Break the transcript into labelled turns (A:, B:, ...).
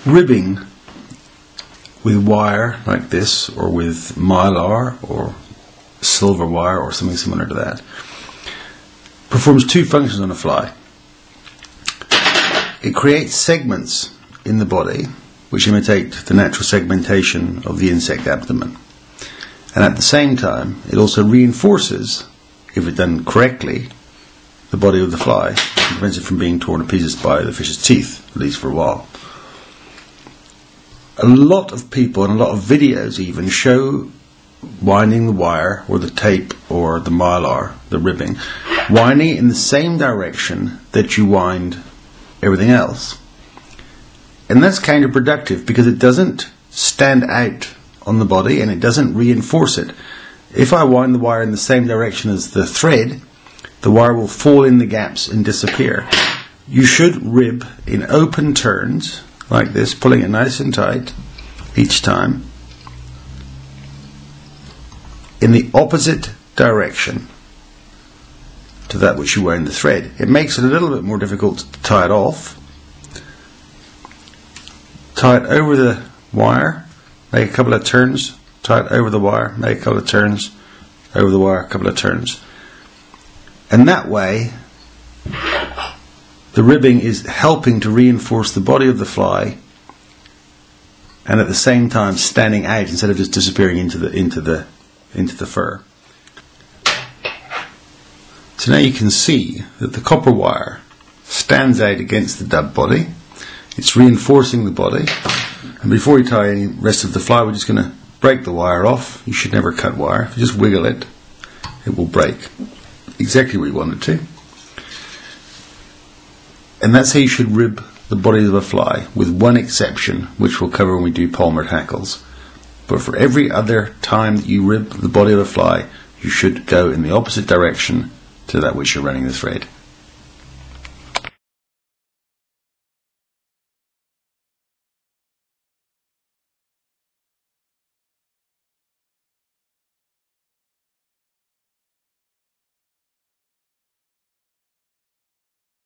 A: Ribbing with wire like this, or with mylar or silver wire or something similar to that, performs two functions on a fly. It creates segments in the body which imitate the natural segmentation of the insect abdomen, and at the same time it also reinforces, if it's done correctly, the body of the fly and prevents it from being torn to pieces by the fish's teeth, at least for a while. A lot of people and a lot of videos even show winding the wire or the tape or the mylar, the ribbing, winding it in the same direction that you wind everything else. And that's counterproductive because it doesn't stand out on the body and it doesn't reinforce it. If I wind the wire in the same direction as the thread, the wire will fall in the gaps and disappear. You should rib in open turns like this, pulling it nice and tight each time in the opposite direction to that which you wound the thread. It makes it a little bit more difficult to tie it off. Tie it over the wire, make a couple of turns, tie it over the wire, make a couple of turns, over the wire, a couple of turns. And that way the ribbing is helping to reinforce the body of the fly and at the same time standing out instead of just disappearing into the fur. So now you can see that the copper wire stands out against the dub body. It's reinforcing the body, and before you tie any rest of the fly, we're just going to break the wire off. You should never cut wire. If you just wiggle it, it will break exactly where you want it to. And that's how you should rib the body of a fly, with one exception, which we'll cover when we do polymer tackles. But for every other time that you rib the body of a fly, you should go in the opposite direction to that which you're running the thread.